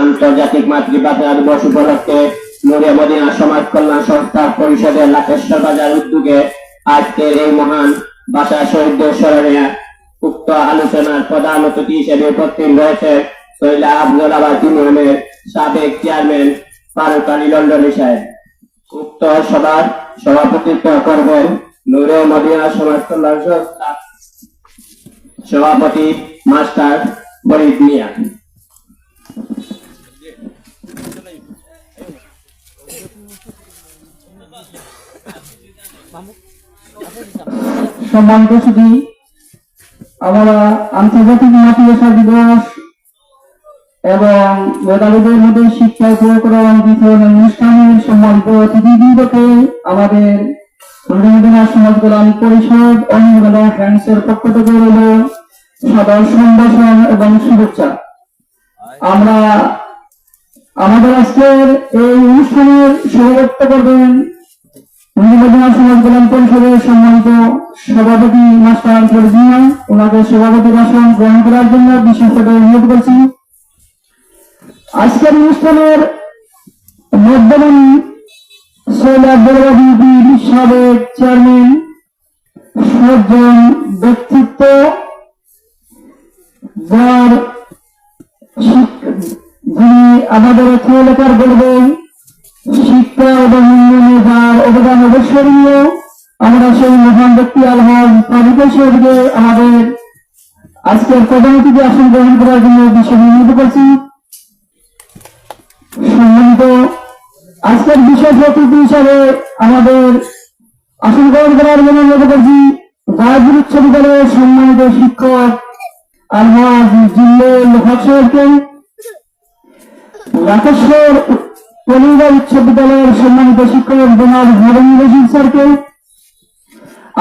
আন্তর্জাতিক মাতৃভাষা দিবস উপলক্ষে নূরে মদিনা সমাজ কল্যাণ সংস্থা পরিষদের লাকেশ্বর বাজার উদ্যোগে আজকের এই মহান ভাষা শহীদদের স্মরণে উক্ত আলোচনার প্রধান অতিথি হিসেবে উপস্থিত রয়েছে সৈয়দ আব্দুল আবাদ ইউনিয়নের সাবেক চেয়ারম্যান ফারুক আলী লন্ডনী সাহেব। উক্ত সভার সভাপতিত্ব করবেন নূরে মদিনা সমাজ কল্যাণ সংস্থা সভাপতি মাস্টার ফরিদ মিয়া। সম্মানিত সুধী, আমরা আন্তর্জাতিক মাতৃভাষা দিবস এবং মেধাবীদের মধ্যে শিক্ষা উপকরণ বিতরণ অনুষ্ঠানের সম্মানিত অতিথিবৃন্দকে আমাদের মদিনা সমাজ কল্যাণ পরিষদ অনির্বাণা হ্যান্ডসের পক্ষ থেকে রইল সাদর সম্ভাষণ এবং শুভেচ্ছা। আমরা আমাদের আজকের এই অনুষ্ঠানের সভাপতিত্ব করবেন মদিনা সমাজ কল্যাণ পরিষদের সম্মানিত সভাপতি মাস্টার ফরিদ মিয়া। ওনাকে সভাপতি ভাষণ গ্রহণ করার জন্য বিশেষভাবে অনুরোধ করছি। আজকের অনুষ্ঠানের মধ্যমণি সৈয়দ আব্দুল আবাদ ইউপির সাবেক চেয়ারম্যান, সজ্জন ব্যক্তিত্ব, যার যিনি আমাদের এলাকার বলবেন শিক্ষা এবং উন্নয়নে যার অবদান অবশ্যরীয়, আমরা সেই মহান ব্যক্তি আলহাজ ফারুক সাহেবকে আমাদের আজকের প্রধান অতিথি আসন গ্রহণ করার জন্য বিশেষ অনুরোধ করছি। সম্মানিত আজকের বিশেষ অতিথি হিসাবে আমাদের আসন গ্রহণ করার জন্য অনুরোধ করছি গাজীপুর উচ্চ বিদ্যালয়ের সম্মানিত শিক্ষক আলহাজ জিল্লুল হক সাহেবকে, লাকেশ্বর পরিবার উচ্চ বিদ্যালয়ের সম্মানিত শিক্ষক জনাব হারুন রশিদ স্যারকে,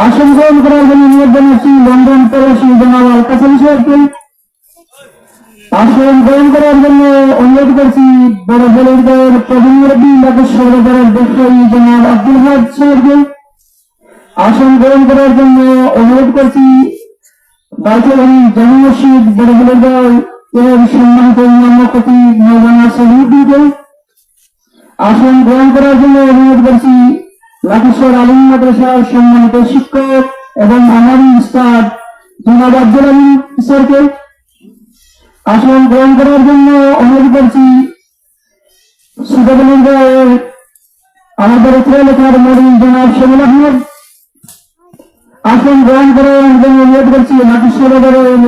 আসন গ্রহণ করার জন্য অনুরোধ জানাচ্ছি লন্ডন প্রবাসী জনাব আল কাসাম সাহেবকে, আসন গ্রহণ করার জন্য অনুরোধ করছি বড় বলিদের প্রবীণ মুরব্বী লাকেশ্বর বাজারের ব্যবসায়ী জনাব আব্দুল হাদ সাহেবকে, আসন গ্রহণ করার জন্য অনুরোধ করছি বাইতুল জামে মসজিদ বড় বলিদের এর সম্মানিত ইমাম খতিব মাওলানা সহিউদ্দিনকে, আসন গ্রহণ করার জন্য অনুরোধ করছি লাকেশ্বর আলিম মাদ্রাসার সম্মানিত শিক্ষক এবং আমার উস্তাদ জনাব আব্দুল আলী স্যারকে, আসন গ্রহণ করার জন্য অনুরোধ করছি সুদাবলির আমাদের এলাকার মরিন জনাব শমীল আহমেদ, আসন গ্রহণ করার জন্য অনুরোধ করছি লাকেশ্বর বাজারের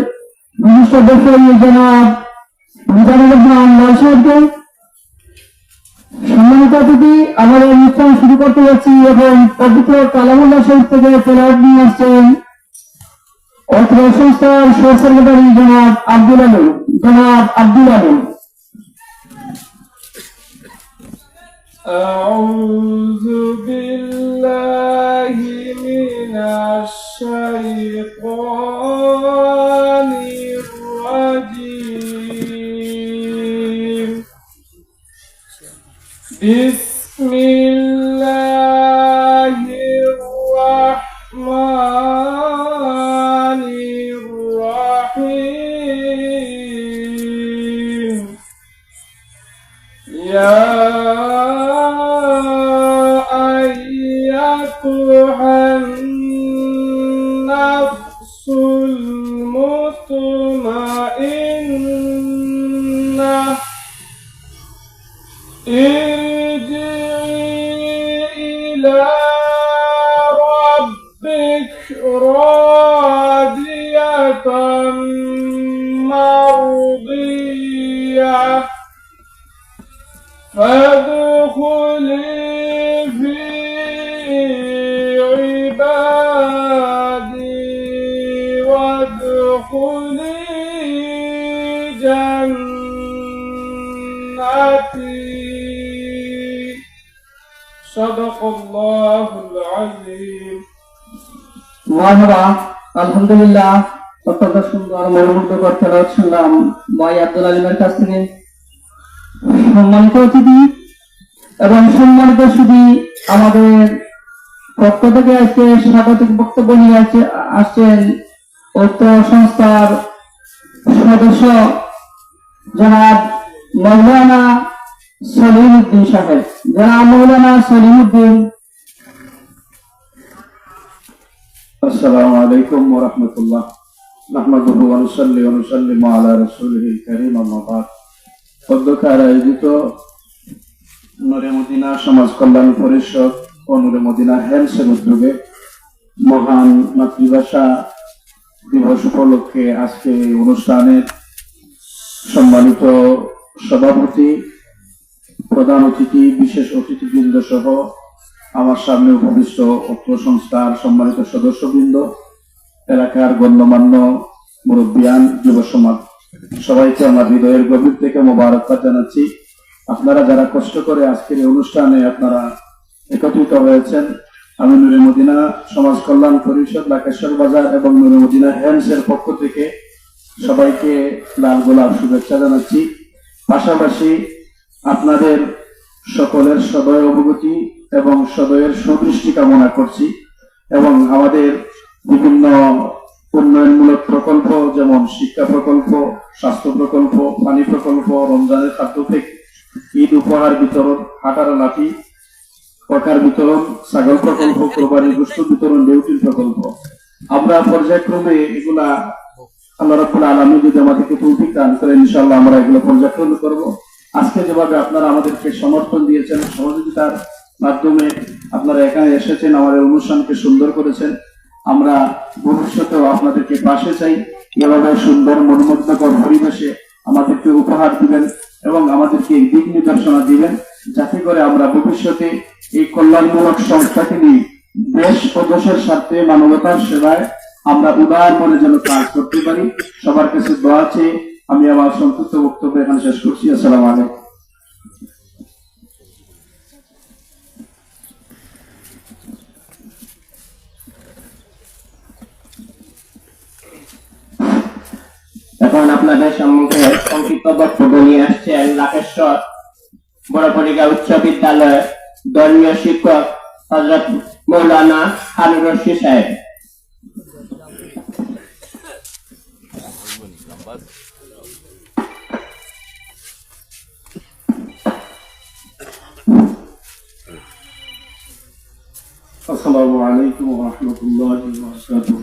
বিশিষ্ট ব্যবসায়ী জনাব মিজানুর রহমান লাল সাহেবকে। সম্মানিত অতিথি, আমাদের অনুষ্ঠান শুরু করতে যাচ্ছি এবং পবিত্র কালামুল্লাহ শরীফ থেকে তেলাওয়াত নিয়ে আসছেন অর্থ সংস্থার সহ সেক্রেটারি জনাব আব্দুল আলম। أعوذ بالله من الشيطان الرجيم. بسم الله الرحمن الرحيم. يا أيتها النفس المطمئنة إلى ربك راضية مرضية فادخلي في عبادي وادخلي جنتي. صدق الله العظيم. মারহাবা, আলহামদুলিল্লাহ। অত্যন্ত সুন্দর মনোমুগ্ধকর তেলাওয়াত শুনলাম ভাই আব্দুল আলিমের কাছ থেকে। সম্মানিত অতিথি এবং সম্মানিত সুধী, আমাদের পক্ষ থেকে আজকে স্বাগতিক বক্তব্য নিয়ে আসছেন অর্থ সংস্থার সদস্য জনাব মৌলানা সলিম উদ্দিন সাহেব। যারা মৌলানা সলিম উদ্দিন। السلام عليكم ورحمة الله نحمده ونصلي ونسلم على رسوله الكريم أما بعد অধ্যক্ষের আয়োজিত নূরে মদিনা সমাজ কল্যাণ পরিষদ ও নূরে মদিনা হেলথের উদ্যোগে মহান মাতৃভাষা দিবস উপলক্ষে আজকে এই অনুষ্ঠানের সম্মানিত সভাপতি, প্রধান অতিথি, বিশেষ অতিথিবৃন্দ সহ আমার সামনে উপবিষ্ট অত্র সংস্থার সম্মানিত সদস্যবৃন্দ, এলাকার গণ্যমান্য মুরব্বিয়ান, যুব সমাজ, সবাইকে আমার হৃদয়ের গভীর থেকে মোবারকবাদ জানাচ্ছি। আপনারা যারা কষ্ট করে আজকের এই অনুষ্ঠানে আপনারা একত্রিত হয়েছেন, আমি নূরে মদিনা সমাজ কল্যাণ পরিষদ লাকেশ্বর বাজার এবং নূরে মদিনা হেলথের পক্ষ থেকে সবাইকে লাল গোলাপ শুভেচ্ছা জানাচ্ছি। পাশাপাশি আপনাদের সকলের সদয় অবগতি এবং সদয়ের সুদৃষ্টি কামনা করছি এবং আমাদের বিভিন্ন উন্নয়নমূলক প্রকল্প যেমন শিক্ষা প্রকল্প, স্বাস্থ্য প্রকল্প, পানি প্রকল্প, রমজানের খাদ্য থেকে ঈদ উপহার বিতরণ, হাঁটার লাঠি পকার বিতরণ, ছাগল প্রকল্প, কোরবানির গোশত বিতরণ, ডিউটির প্রকল্প, আমরা পর্যায়ক্রমে এগুলা আল্লাহ রাব্বুল আলামিন যদি আমাদেরকে তৌফিক দান করেন ইনশাআল্লাহ আমরা এগুলো পর্যায়ক্রমে করব। আজকে যেভাবে আপনারা আমাদেরকে সমর্থন দিয়েছেন, সহযোগিতার মাধ্যমে আপনারা এখানে এসেছেন, আমাদের অনুষ্ঠানকে সুন্দর করেছেন, আমরা ভবিষ্যতেও আপনাদেরকে পাশে চাই। এভাবে সুন্দর মনোমুগ্ধকর পরিবেশে আমাদেরকে উপহার দিবেন এবং আমাদেরকে দিক নির্দেশনা দিবেন, যাতে করে আমরা ভবিষ্যতে এই কল্যাণমূলক সংস্থাকে নিয়ে দেশ ও দেশের স্বার্থে মানবতার সেবায় আমরা উদার মনে যেন কাজ করতে পারি। সবার কাছে দোয়া চেয়ে আমি আমার সংক্ষিপ্ত বক্তব্য এখানে শেষ করছি। আসসালামু আলাইকুম। এখন আপনাদের সম্মুখে সংক্ষিপ্ত বক্তব্য নিয়ে আসছেন লাকেশ্বর বড়পরিকা উচ্চ বিদ্যালয়ের ধর্মীয় শিক্ষক হযরত মৌলানা হারুন রশিদ সাহেব। আসসালামু আলাইকুম ওয়া রাহমাতুল্লাহি ওয়া বারাকাতুহু।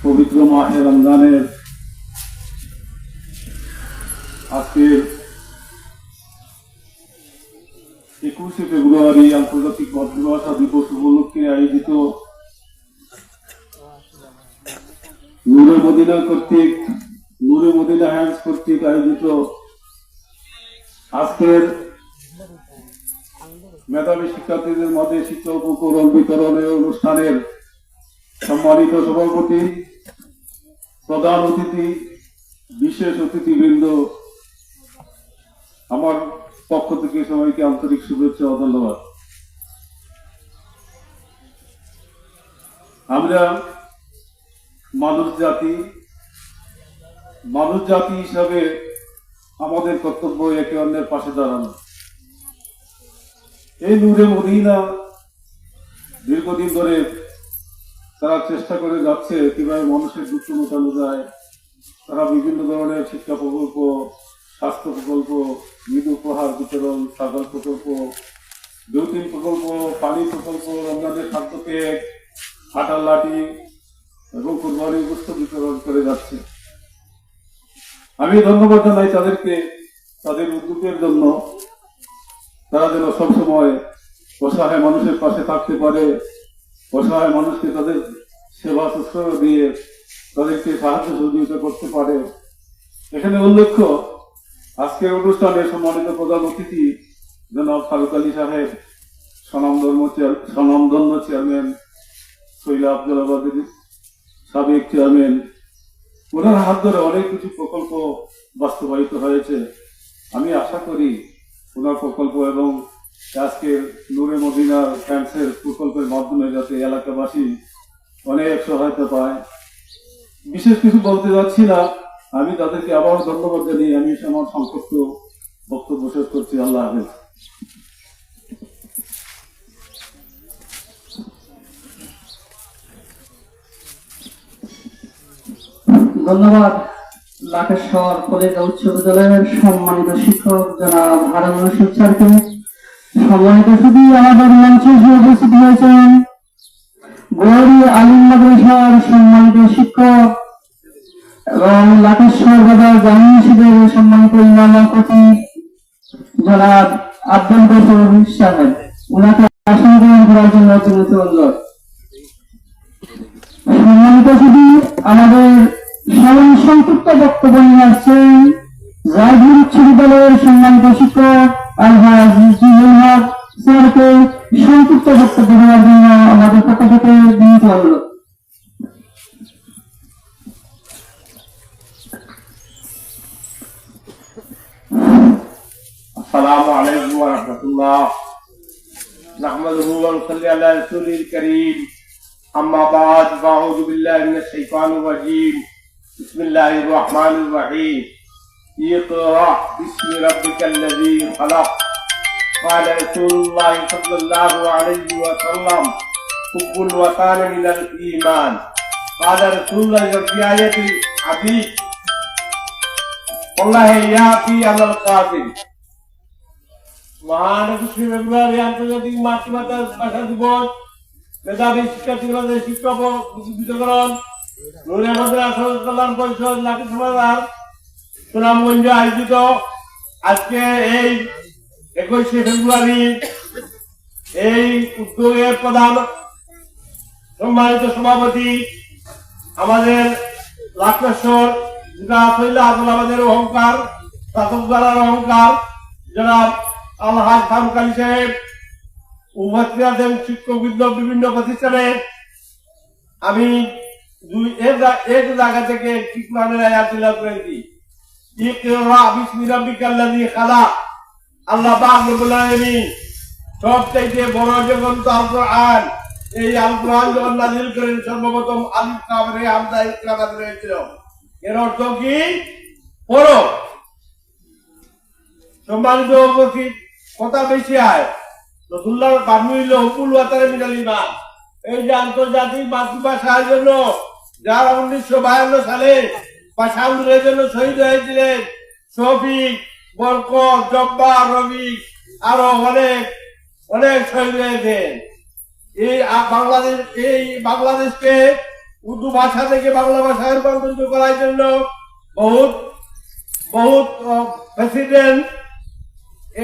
পবিত্র মাহে রমজানের আজকের 21শে ফেব্রুয়ারি আন্তর্জাতিক মাতৃভাষা দিবস উপলক্ষে আয়োজিত নূরে মদিনা কর্তৃক নূরে মদিনা হ্যান্ডস কর্তৃক আয়োজিত আজকের মেধাবী শিক্ষার্থীদের মধ্যে শিক্ষা উপকরণ বিতরণের অনুষ্ঠানের সম্মানিত সভাপতি, প্রধান অতিথি, বিশেষ অতিথিবৃন্দ, আমার পক্ষ থেকে সবাইকে আন্তরিক শুভেচ্ছা ও ধন্যবাদ। আমরা মানুষ জাতি হিসাবে আমাদের কর্তব্য একে অন্যের পাশে দাঁড়ানো। এই নূরে মদিনা দীর্ঘদিন ধরে তারা চেষ্টা করে যাচ্ছে কিভাবে মানুষের দুঃখ মেটানো যায়। তারা বিভিন্ন ধরনের শিক্ষা প্রকল্প, স্বাস্থ্য প্রকল্প, ঈদ উপহার বিতরণ, ছাগল প্রকল্প, ডিউটিন প্রকল্প, পানি প্রকল্প, রমজানের খাদ্য কেক, হাঁটার লাঠি এবং কোরবানির গোশত বিতরণ করে যাচ্ছে। আমি ধন্যবাদ জানাই তাদেরকে তাদের উদ্যোগের জন্য। তারা যেন সবসময় অসহায় মানুষের পাশে থাকতে পারে, অসহায় মানুষকে তাদের সেবা শুশ্রূষা দিয়ে তাদেরকে সাহায্য সহযোগিতা করতে পারে। এখানে উল্লেখ্য, আজকের অনুষ্ঠানে সম্মানিত প্রধান অতিথি জনাব ফারুক আলী সাহেব, স্বনামধন্য চেয়ারম্যান সৈলা আব্দুল্লাবাদের সাবেক চেয়ারম্যান, ওনার হাত ধরে অনেক কিছু প্রকল্প বাস্তবায়িত হয়েছে। আমি আশা করি ওনার প্রকল্প এবং আজকের নূরে মদিনা ক্যান্সার প্রকল্পের মাধ্যমে যাতে এলাকাবাসী অনেক সহায়তা পায়। বিশেষ কিছু বলতে যাচ্ছি না, আমি তাদেরকে আবারও ধন্যবাদ জানিয়ে আমি আমার সংক্ষিপ্ত বক্তব্য শেষ করছি। আল্লাহ হাফেজ। ধন্যবাদ লাকেশ্বর কলেজ ও উচ্চ বিদ্যালয়ের সম্মানিত শিক্ষক জনাব হারুন রশিদ স্যারকে, সম্মানিত সুধী আমাদের মঞ্চে এসে উপস্থিত হয়েছেন গৌরী আলিম মাদ্রাসার সম্মানিত শিক্ষক এবং লাকেশ্বর বাজার জামি মসজিদের সম্মানিত ইমাম ও খতিব জনাব আব্দুল গফুর সাহেব, ওনাকে আসন গ্রহণ করার জন্য বিনীত অনুরোধ। সম্মানিত সুধী আমাদের স্মরণ সংক্ষিপ্ত বক্তব্য নিয়ে আসছেন জাহির উচ্চ বিদ্যালয়ের সম্মানিত শিক্ষক আলহাজ জিজুল হক স্যারকে সংক্ষিপ্ত বক্তব্য দেওয়ার জন্য আমাদের পক্ষ থেকে বিনীত অনুরোধ। السلام عليكم ورحمة الله نحمده ونصلي على رسوله الكريم أما بعد فأعوذ بالله من الشيطان الرجيم بسم الله الرحمن الرحيم اقرأ باسم ربك الذي خلق قال رسول الله صلى الله عليه وسلم حب الوطن من الإيمان قال رسول الله في آية الحديث والله يأتي على القاتل মহান 21শে ফেব্রুয়ারি আন্তর্জাতিক মাতৃভাষা ভাষা দিবস মেধাবী শিক্ষার্থীদের মাঝে শিক্ষা বিতরণ নূরে মাদ্রাসা কল্যাণ পরিষদ লাকেশ্বর বাজার সুনামগঞ্জে আয়োজিত আজকে এই 21শে ফেব্রুয়ারি এই উদ্যোগের প্রধান সম্মানিত সভাপতি আমাদের লাকেশ্বর যেটা আসলে আমাদের অহংকার শাসকদ্বারার অহংকার জনাব আলহাজ ফারুক আলী সাহেব, উপস্থিত আছেন শিক্ষকবৃন্দ বিভিন্ন প্রতিষ্ঠানে। আমি এক জায়গা থেকে একটি কোরআনের আয়াত তিলাওয়াত করেছি, ইকরা বিসমি রাব্বিকাল্লাযী খালাক। আল্লাহ পাক রব্বুল আলামিন সবচেয়ে বড় যে গ্রন্থ আল কোরআন, এই আল কোরআন যখন নাযিল করেন সর্বপ্রথম আলিফ কাফ রে হামজা ইকরা নাযিল হয়েছিল। এর অর্থ কি? পড়ো। সম্মানিত উপস্থিত, কথা বেশি হয় রাসূলুল্লাহ বাণী হইল হুকুল ওয়াতারে মিনাল ঈমান। এই যে আন্তর্জাতিক মাতৃভাষার জন্য যারা 1952 সালে ভাষা আন্দোলনের জন্য শহীদ হয়েছিলেন, শফিক, বরকত, জব্বার, রবি আরো অনেক অনেক শহীদ হয়েছেন। এই বাংলাদেশকে উর্দু ভাষা থেকে বাংলা ভাষায় রূপান্তরিত করার জন্য বহুত প্রেসিডেন্ট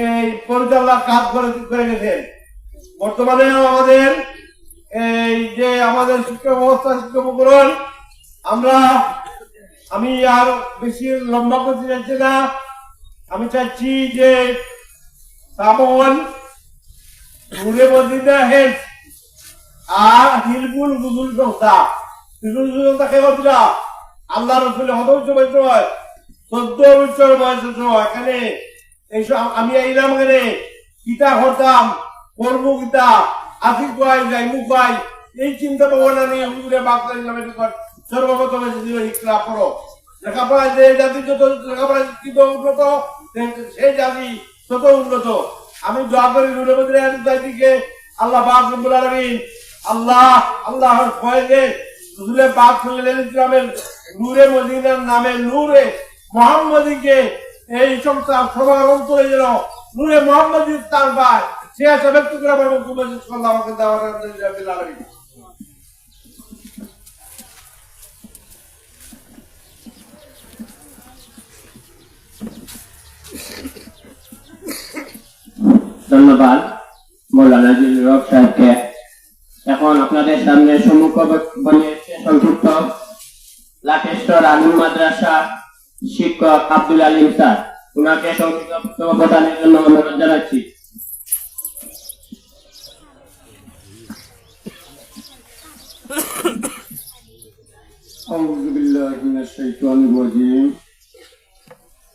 এই পরিচালনা কাজ করে গেছেন। বর্তমানে আমাদের এই যে আমাদের শিক্ষা ব্যবস্থা শিক্ষা উপকরণ আমি আর বেশি লম্বা করতে চাইছি না। আমি চাচ্ছি যে সাবন ঘুরে মদিনা হেড আর হিলফুল গুজুল সংস্থা কে করছিল আল্লাহ রসুল হত বছর হয় 14 বছর বয়সের সময় এখানে এইসব আমি এইলাম এখানে গীতা করতাম, করবো গীতা আসি পাই যাইমু পাই, এই চিন্তা ভাবনা নিয়ে হুজুরে বাগদা ইসলামের নিকট সর্বপ্রথম এসেছিল ইকরা পড়ো। লেখাপড়া যে জাতি যত লেখাপড়া শিক্ষিত উন্নত সেই জাতি তত উন্নত। আমি দোয়া করি নূরে মদিনার জাতিকে আল্লাহ পাক রব্বুল আলামিন আল্লাহর ফয়েজে হুজুরে পাক সাল্লাল্লাহু আলাইহি ওয়াসাল্লামের নূরে মদিনার নামে নূরে মুহাম্মাদীকে এই সংসার সবার অন্তরে যেন নূরে মুহাম্মাদী তার পায়, সে আছে ব্যক্ত করে আমার বক্তব্য শেষ করলাম। আমাকে দেওয়ার রাব্বিল আলামিন। ধন্যবাদ মৌলানা জিল্লুর রহমান সাহেবকে। এখন আপনাদের সামনে সম্মুখ সংক্ষিপ্ত লাকেশ্বর আলিম মাদ্রাসা শিক্ষক আব্দুল আলিম স্যার, ওনাকে সংক্ষিপ্ত বক্তব্য প্রদানের জন্য অনুরোধ জানাচ্ছি। আউযু বিল্লাহি মিনাশ শাইতানির রাজীম।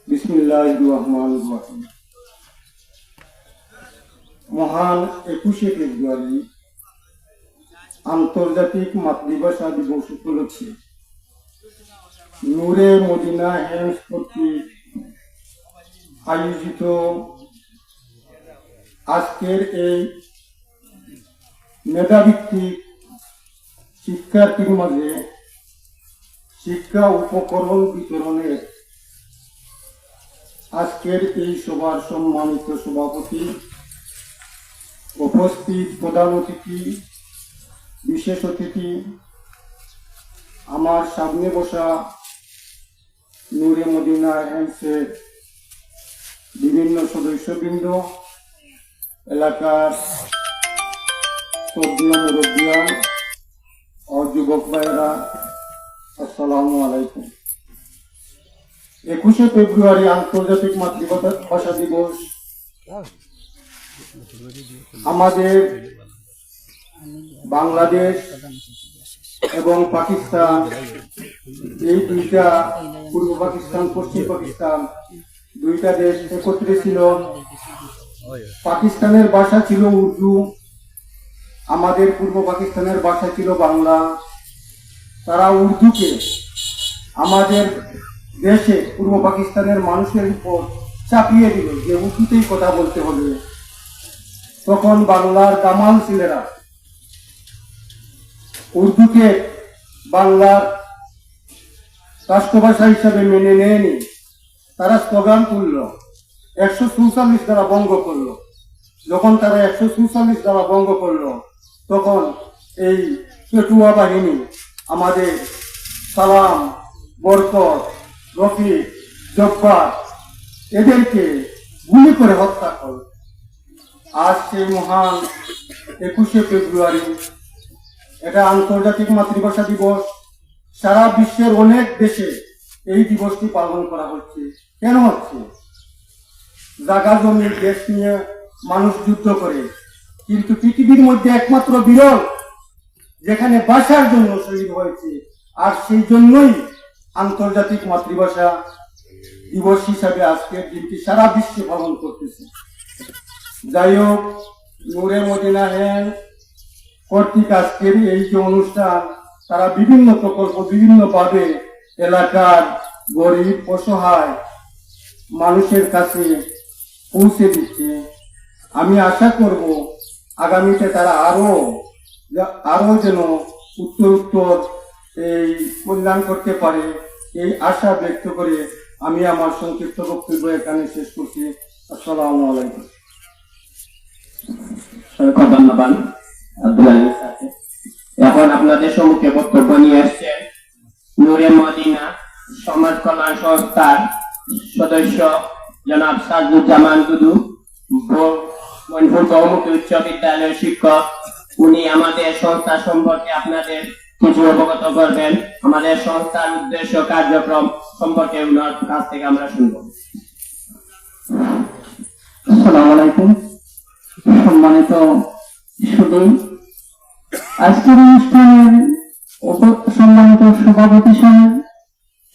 বিসমিল্লাহির রহমানির রহিম। মহান 21শে ফেব্রুয়ারি আন্তর্জাতিক মাতৃভাষা দিবস উপলক্ষে নূরে মদিনা হেলথ কর্তৃক আয়োজিত আজকের এই মেধাভিত্তিক শিক্ষার্থীর মাঝে শিক্ষা উপকরণ বিতরণের আজকের এই সভার সম্মানিত সভাপতি, উপস্থিত প্রধান অতিথি, বিশেষ অতিথি, আমার সামনে বসা নূরে মদিনা হ্যান্ডসের বিভিন্ন সদস্যবৃন্দ, এলাকার শ্রদ্ধেয় মুরব্বিয়ান ও যুবক ভাইরা, আসসালামু আলাইকুম। 21শে ফেব্রুয়ারি আন্তর্জাতিক মাতৃভাষা দিবস আমাদের বাংলাদেশ এবং পাকিস্তান, এই দুইটা পূর্ব পাকিস্তান পশ্চিম পাকিস্তান দুইটা দেশ একত্রে ছিল। পাকিস্তানের ভাষা ছিল উর্দু, আমাদের পূর্ব পাকিস্তানের ভাষা ছিল বাংলা। তারা উর্দুকে আমাদের দেশে পূর্ব পাকিস্তানের মানুষের উপর চাপিয়ে দিল যে উর্দুতেই কথা বলতে হবে। তখন বাংলার দামাল ছেলেরা উর্দুকে বাংলার রাষ্ট্রভাষা হিসাবে মেনে নেয়নি। তারা স্লোগান তুলল, 144 দ্বারা ভঙ্গ করলো। যখন তারা 144 দ্বারা ভঙ্গ করলো, তখন এই পেটুয়া বাহিনী আমাদের সালাম, বরকত, রফিক, জব্বার এদেরকে গুলি করে হত্যা করল। আজ সেই মহান 21শে ফেব্রুয়ারি, এটা আন্তর্জাতিক মাতৃভাষা দিবস। সারা বিশ্বের অনেক দেশে এই দিবসটি পালন করা হচ্ছে। কেন হচ্ছে? জায়গা জমি দেশ নিয়ে মানুষ যুদ্ধ করে, কিন্তু পৃথিবীর মধ্যে একমাত্র বিরল যেখানে ভাষার জন্য শহীদ হয়েছে, আর সেই জন্যই আন্তর্জাতিক মাতৃভাষা দিবস হিসাবে আজকের দিনটি সারা বিশ্বে পালন করতেছে। যাই হোক, নূরে মদিনা হ্যান্ড কর্তৃক আজকের এই যে অনুষ্ঠান, তারা বিভিন্ন প্রকল্প বিভিন্নভাবে এলাকার গরিব অসহায় মানুষের কাছে পৌঁছে দিচ্ছে। আমি আশা করব আগামীতে তারা আরো যেন উত্তর এই কল্যাণ করতে পারে, এই আশা ব্যক্ত করে আমি আমার সংক্ষিপ্ত বক্তব্য এখানে শেষ করছি। আসসালামু আলাইকুম। অসংখ্য ধন্যবাদ আব্দুল আলী স্যারকে। এখন আপনাদের সম্মুখে বক্তব্য নিয়ে আসছেন নূরে মদিনা সমাজ কল্যাণ সংস্থার সদস্য জনাব সাজুজ্জামান দুদু, মণিপুর বহুমুখী উচ্চ বিদ্যালয়ের শিক্ষক। উনি আমাদের সংস্থা সম্পর্কে আপনাদের কিছু অবগত করবেন। আমাদের সংস্থার উদ্দেশ্য কার্যক্রম সম্পর্কে ওনার কাছ থেকে আমরা শুনবো। আসসালামু আলাইকুম। সম্মানিত সুধী, আজকের অনুষ্ঠানের সম্মানিত সভাপতি সাহেব,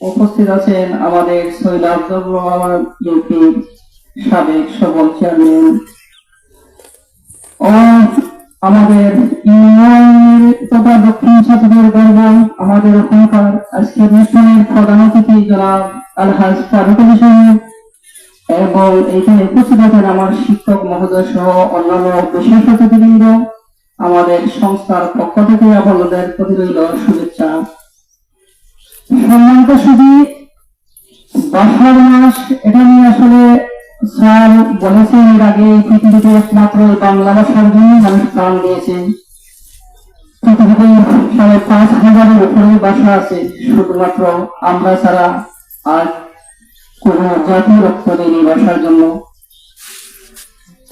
উপস্থিত আছেন আমাদের সৈয়দ আব্দুর রহমান ইউপির সাবেক সবল চেয়ারম্যান ও আমাদের ইউনিয়নের তথা দক্ষিণ ছাত্রদের গর্ব, আমাদের ওখানকার আজকের অনুষ্ঠানের প্রধান অতিথি জনাব আলহাজ ফারুক আলী সাহেব, এবং এইখানে উপস্থিত আছেন আমার শিক্ষক মহোদয় সহ অন্যান্য বিশেষ অতিথিবৃন্দ। আমাদের সংস্থার পক্ষ থেকে আপনাদের প্রতি রইল শুভেচ্ছা। সম্মানিত সুধী, ভাষার মাস, এটা নিয়ে আসলে স্যার বলেছেন এর আগে পৃথিবীতে একমাত্র বাংলা ভাষার জন্য মানুষ প্রাণ দিয়েছে। পৃথিবীতে 5,500-এর উপরে ভাষা আছে, শুধুমাত্র আমরা ছাড়া আর কোন জাতি রক্ত দেয়নি ভাষার জন্য।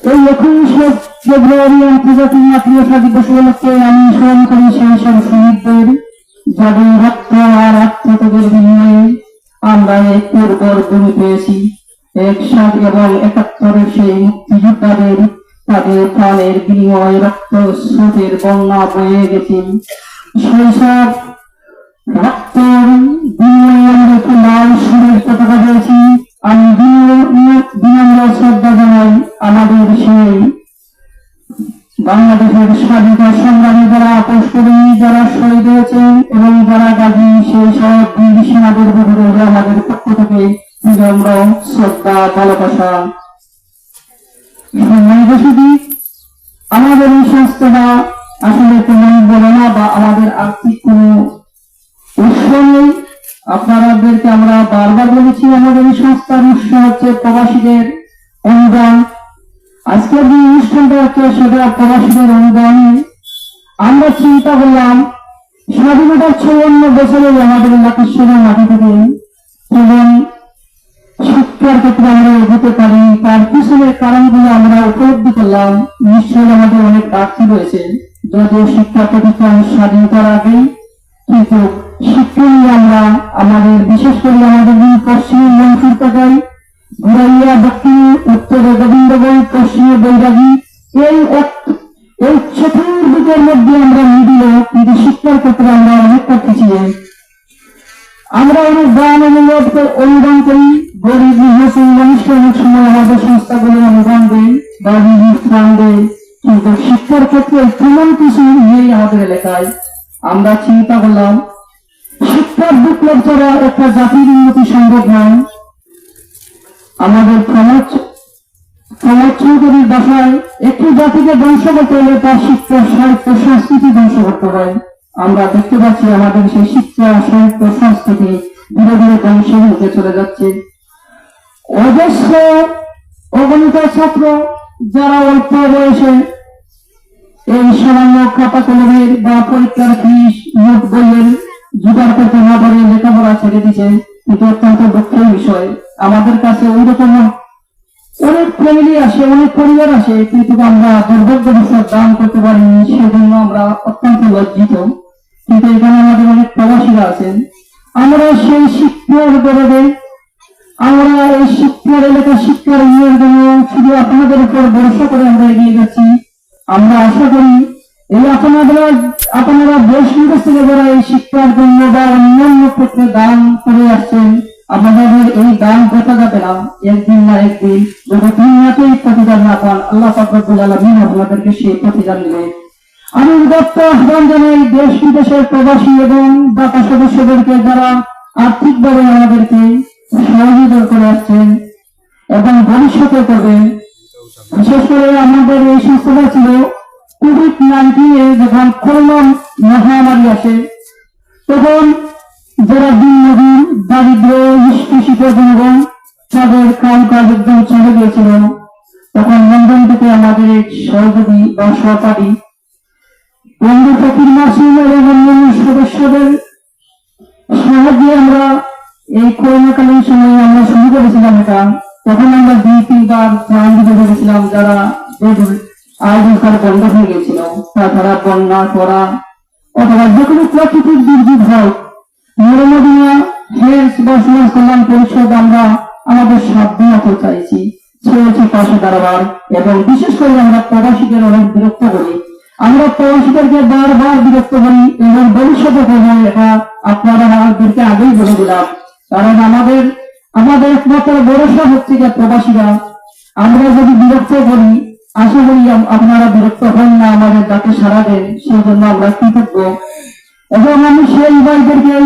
এই 21শে ফেব্রুয়ারি আন্তর্জাতিক মাতৃভাষা দিবস উপলক্ষে আমি স্মরণ করি সেই সব শহীদদের, যাদের রক্ত আর আত্মত্যাগের বিনিময়ে আমরা এই পূর্বর ভূমি পেয়েছি। 61 এবং 71-এর সেই মুক্তিযোদ্ধাদের, তাদের প্রাণের বিনিময়ে রক্ত স্রোতের বন্যা বয়ে গেছে। সেই সব রক্তের বিনিময়ে আমরা একটি লাল সুরের পতাকা পেয়েছি। আমি বিনম্র শ্রদ্ধা জানাই আমাদের সেই বাংলাদেশের স্বাধীনতা সংগ্রামী যারা আপোষ করি, যারা শহীদ হয়েছেন এবং যারা গাজী, সেই সব বীর সেনাদের বিরুদ্ধে আমাদের পক্ষ থেকে বিনম্র শ্রদ্ধা ভালোবাসা। আমাদের এই সংস্থাটা আসলে তেমন বড় না বা আমাদের আর্থিক কোনো উৎস নেই, আপনাদেরকে আমরা বারবার বলেছি আমাদের এই সংস্থার উৎস হচ্ছে প্রবাসীদের অনুদান। আজকের যে অনুষ্ঠানটা হচ্ছে সেটা প্রবাসীদের অনুদান। আমরা চিন্তা করলাম স্বাধীনতার 54 বছরে আমাদের লাকেশ্বরের মাটি থেকে এবং শিক্ষার ক্ষেত্রে আমরা এগোতে পারি, তার পিছনের কারণগুলো আমরা উপলব্ধি করলাম। নিশ্চয়ই আমাদের অনেক ঘাটতি রয়েছে, যদিও শিক্ষা প্রতিষ্ঠান স্বাধীনতার আগে, কিন্তু শিক্ষা নিয়ে আমরা আমাদের বিশেষ করে আমাদের পশ্চিমে মনসুর টাকায় ঘুরাইয়া, দক্ষিণে উত্তরে গোবিন্দগঞ্জ, পশ্চিমে বৈরাগী, এই চতুর্দিকের মধ্যে আমরা মিডিয়ে কিন্তু শিক্ষার ক্ষেত্রে আমরা অনেকটা পিছিয়ে। আমরা অনেক দান অনুদান করি, গরিব মুসলিম মানুষকে অনেক সময় আমাদের সংস্থাগুলো অনুদান দেয় বা ত্রাণ দেয়, কিন্তু শিক্ষার ক্ষেত্রে তেমন কিছু নেই আমাদের এলাকায়। আমরা চিন্তা করলাম শিক্ষার বিপ্লব ছাড়া একটা জাতির উন্নতি সম্ভব নয়। আমাদের প্রমোদ চৌধুরীর ভাষায় একটি জাতিকে ধ্বংস করতে হলে তার শিক্ষা, সাহিত্য, সংস্কৃতি ধ্বংস করতে হয়। আমরা দেখতে পাচ্ছি আমাদের সেই শিক্ষা, সাহিত্য, সংস্কৃতি ধীরে ধীরে ধ্বংসের মুখে চলে যাচ্ছে। অজস্র অগণিত ছাত্র যারা অল্প বয়সে এই সামান্য খাতা কলমের বা পরীক্ষার ফিস, নোট বইয়ের জোগাড় করতে না পারে লেখাপড়া ছেড়ে দিচ্ছে, এটা অত্যন্ত দুঃখের বিষয়। আমাদের কাছে ওই রকম অনেক ফ্যামিলি আসে, অনেক পরিবার আসে, কিন্তু আমরা দুর্ভাগ্যবশত দান করতে পারিনি, সেজন্য আমরা অত্যন্ত লজ্জিত। কিন্তু এখানে আমাদের অনেক প্রবাসীরা আছেন। আমরা সেই শিক্ষার গৌরবে, আমরা এই শিক্ষার এলাকা শিক্ষার উন্নয়নের জন্য শুধু আপনাদের উপর ভরসা করে আমরা এগিয়ে যাচ্ছি। আমরা আশা করি এই আপনারা দেশ বিদেশ থেকে যারা এই শিক্ষার জন্য বা অন্যান্য ক্ষেত্রে দান করে আসছেন, আপনাদের এই দান দেখা যাবে না, একদিন না একদিন যদি দুনিয়াতেই প্রতিদান না পান, আল্লাহ পাক রব্বুল আলামিন আপনাদেরকে সেই প্রতিদান দেবে। আমি উদাত্ত আহ্বান জানাই দেশ বিদেশের প্রবাসী এবং ঢাকা সদস্যদেরকে যারা আর্থিকভাবে আমাদেরকে সহযোগিতা করে আসছেন এবং ভবিষ্যতে করবেন। বিশেষ করে আমাদের এই সংস্থাটা ছিল কোভিড-19 যখন করোনা মহামারী আসে, তখন যারা দিনমজুর, দারিদ্র, নিষ্পেষিত জনগণ, তাদের কাজ একদম চলে গিয়েছিল, তখন লন্ডন থেকে আমাদের এক সহযোগী বা সহপাঠী বন্ধু ফকির মাসুম এবং অন্যান্য সদস্যদের সাহায্যে আমরা এই করোনাকালীন সময়ে আমরা শুরু করেছিলাম এটা। তখন আমরা 2-3বার ত্রাণ দিতে পেরেছিলাম যারা আয়োজন করা বন্ধ হয়ে গেছিল। তাছাড়া বন্যা, খরা অথবা যে কোনো প্রাকৃতিক দুর্যোগ হয়, মরমদিনা হেলথ বা সমাজ কল্যাণ পরিষদ আমরা আমাদের সাধ্য মতো চাইছি, পাশে দাঁড়াবার। এবং বিশেষ করে আমরা প্রবাসীদের অনেক বিরক্ত করি, আমরা প্রবাসীদেরকে বারবার বিরক্ত করি এবং ভবিষ্যতে করবো, এটা আপনারা আমাদেরকে আগেই বলে দিলাম। কারণ আমাদের একমাত্র ভরসা হচ্ছে যে প্রবাসীরা। আমরা যদি বিরক্ত করি, আশা করি আপনারা বিরক্ত হন না, আমাদের যাতে সারা দেন, সেই জন্য আমরা কৃতজ্ঞ। এবং আমি সেই ভাইদেরকে,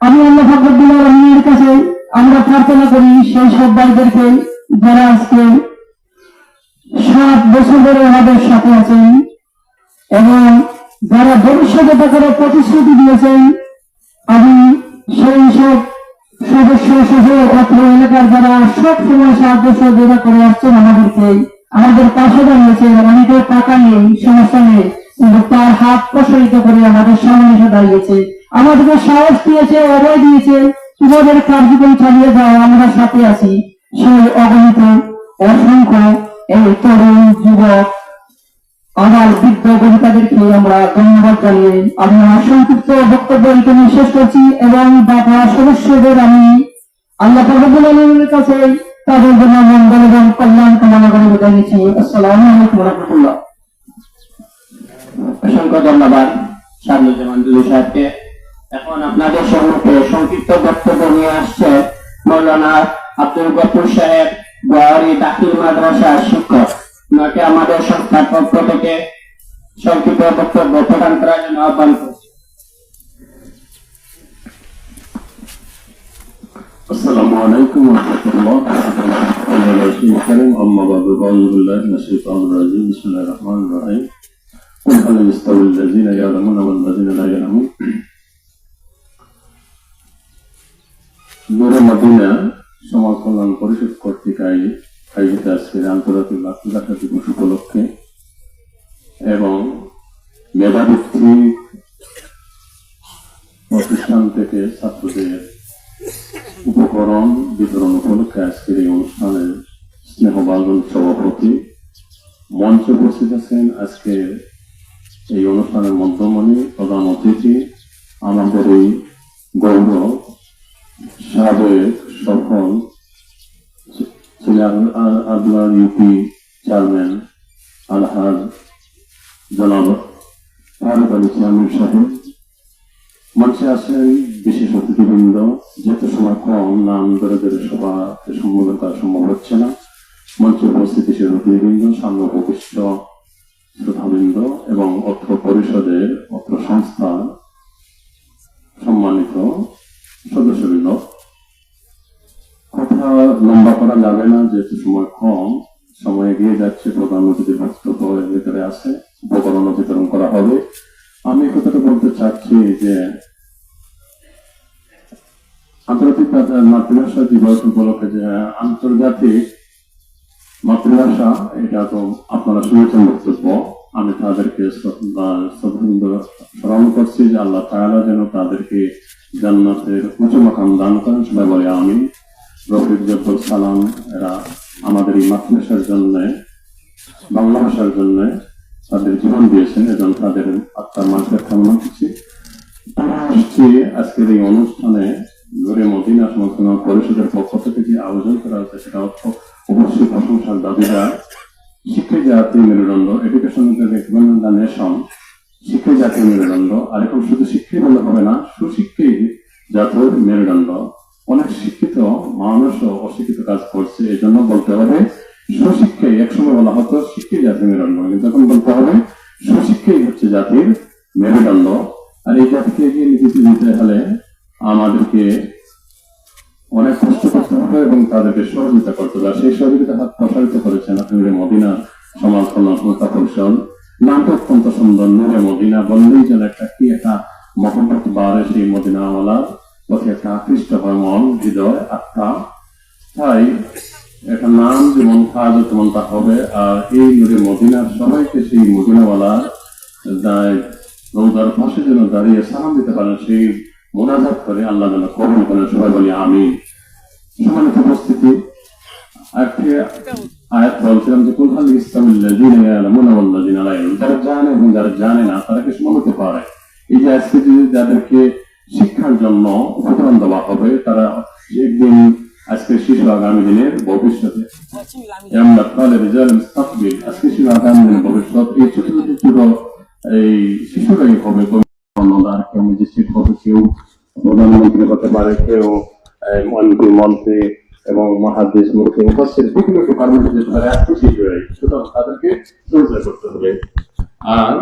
আমি আল্লাহ পাক রব্বুল আলামিনের কাছে আমরা প্রার্থনা করি সেই সব ভাইদেরকে যারা আজকে 7 বছর ধরে আমাদের সাথে আছেন এবং যারা ভবিষ্যতে তাদের প্রতিশ্রুতি দিয়েছেন। আমি সেই সব সদস্য সহ অত্র এলাকার যারা সব সময় সাহায্য সহযোগিতা করে আসছেন, আমাদের পাশে দাঁড়িয়েছেন, অনেকের টাকা নেই, সমস্যা নেই, কিন্তু তার হাত প্রসারিত করে আমাদের সামনে এসে দাঁড়িয়েছে, আমাদেরকে সাহস দিয়েছে, অভয় দিয়েছে, তোমাদের কার্যক্রম চালিয়ে যাও, আমরা সাথে আছি। সেই অগণিত অসংখ্য এই তরুণ, যুবক, আমার বৃদ্ধ বনিতাদেরকে আমরা ধন্যবাদ জানিয়ে আমি আমার সংক্ষিপ্ত বক্তব্য এখানে শেষ করছি এবং বাবা সদস্যদের আমি আল্লাহ রব্বুল আলামিনের কাছে তাদের জন্য মঙ্গল এবং কল্যাণ কামনা করে বিদায় নিচ্ছি। আসসালামু আলাইকুম ওয়া রাহমাতুল্লাহ। অসংখ্য ধন্যবাদ শামসুজ্জামান দুদু সাহেবকে। এখন আপনাদের সম্মুখে সংক্ষিপ্ত বক্তব্য নিয়ে আসছে মৌলানা আব্দুল গফুর সাহেব, গোয়ারি দাখিল মাদ্রাসার শিক্ষক। ওনাকে আমাদের সংস্থার পক্ষ থেকে সংক্ষিপ্ত বক্তব্য প্রদান করার জন্য আহ্বান করছি। السلام عليكم ورحمة الله وبركاته. أما بعد أعوذ بالله من الشيطان الرجيم. بسم الله الرحمن الرحيم. قل هل يستوي الذين يعلمون والذين لا يعلمون. নূরে মদিনা সমাজ কল্যাণ পরিষদ কর্তৃক আয়োজিত আজকের আন্তর্জাতিক মাতৃভাষা দিবস উপলক্ষে এবং মেধাভিত্তিক প্রতিষ্ঠান থেকে ছাত্রদের উপকরণ বিতরণ উপলক্ষে আজকের এই অনুষ্ঠানের স্নেহবাদন সভাপতি মঞ্চে উপস্থিত আছেন। আজকে এই অনুষ্ঠানের মধ্যমণি প্রধান অতিথি আমাদের এই গৌরব সাবেক সফল আদলা ইউপি চেয়ারম্যান আলহাজ জনাব ফারুক আলী চেয়ারম্যান সাহেব, মঞ্চে আছেন বিশেষ অতিথিবৃন্দ। যেহেতু সময় কম, নাম ধরে ধরে সভাকে সম্বোধন করা সম্ভব হচ্ছে না। মঞ্চে উপস্থিত বিশেষ অতিথিবৃন্দ, সামনে উপবিষ্ট শ্রোতাবৃন্দ এবং অর্থ পরিষদের অর্থ সংস্থার সম্মানিত সদস্যবৃন্দ, কথা লম্বা করা যাবে না যেহেতু সময় কম, সময় এগিয়ে যাচ্ছে। প্রধান অতিথির বক্তব্য ভিতরে আছে, উপকরণ বিতরণ করা হবে। আমি কথাটা বলতে চাচ্ছি যে আন্তর্জাতিক মাতৃভাষা দিবস উপলক্ষে যে আন্তর্জাতিক মাতৃভাষা, এটা তো আপনারা শুনেছেন বক্তব্য। আমি তাদেরকে স্মরণ করছি যে আল্লাহ তাআলা যেন তাদেরকে জান্নাতের উঁচু মাকাম দান করেন। সবাই বলে আমিন। রফিক জব্বর সালাম এরা আমাদের এই মাতৃভাষার জন্য, বাংলা ভাষার জন্য তাদের জীবন দিয়েছেন এবং তাদের আত্মার মাঝে কামনা করছি। আসছি আজকের এই অনুষ্ঠানে নূরে মদিনা সমাজ কল্যাণ পরিষদের পক্ষ থেকে যে আয়োজন করা হয়েছে সেটা অবশ্যই প্রশংসার দাবিদার। শিক্ষা জাতীয় মেরুদণ্ড, এডুকেশন দ্য নেশন, শিক্ষা জাতীয় মেরুদণ্ড। আর এখন শুধু শিক্ষাই বললে হবে না, সুশিক্ষাই জাতীয় মেরুদণ্ড। অনেক শিক্ষিত মানুষ অশিক্ষিত কাজ করছে, এই জন্য বলতে হবে সুশিক্ষাই। একসময় বলা হতো শিক্ষাই জাতীয় মেরুদণ্ড, কিন্তু এখন বলতে হবে সুশিক্ষাই হচ্ছে জাতির মেরুদণ্ড। আর এই জাতিকে এগিয়ে নিতে হলে আমাদেরকে অনেক কষ্ট করতে হবে এবং তাদেরকে সহযোগিতা করতে হবে। সেই সহযোগিতা হাত প্রসারিত করেছেন নূরে মদিনা সমাজ কল্যাণ সংস্থা পরিষদ। নামটা অত্যন্ত সুন্দর, নূরে মদিনা বললেই যেন একটা মহব্বত বাড়ে সেই মদিনাওয়ালার প্রতি, একটা আকৃষ্ট হয় মন, হৃদয়, আত্মা। তাই একটা নাম যেমন কাজ তেমনটা হবে। আর এই নূরে মদিনার সবাইকে সেই মদিনাওয়ালার রোজার পাশে যেন দাঁড়িয়ে সালাম দিতে পারেন, সেই মোনাজাত করে আল্লাহ যেন কবুল করেন। সবাই বলি আমিন। সম্মানিত উপস্থিতি, আজকে আয়াত বলছিলাম যে কুল হাল ইসলামিল্লাযিনা ইয়ালামুনা ওয়াল্লাযিনা লা ইয়ালামুন, যারা জানে এবং যারা জানে না তারা কি সমান হতে পারে। এই যে আজকে যাদেরকে শিক্ষার জন্য উপকরণ দেওয়া হবে, তারা একদিন আজকে শিশু আগামী দিনের ভবিষ্যতে, আজকে শিশু আগামী দিনের ভবিষ্যৎ। এই ছোট ছোট এই শিশুরাই হবে আর কেউ ম্যাজিস্ট্রেট হবে, কেউ প্রধানমন্ত্রী হতে পারে, কেউ মন্ত্রী এবং মহাদেশ মুখী মুফাসসির বিভিন্ন ডিপার্টমেন্টে যেতে পারে। আজকে শিশুরাই, সুতরাং তাদেরকে চর্চা করতে হবে। আর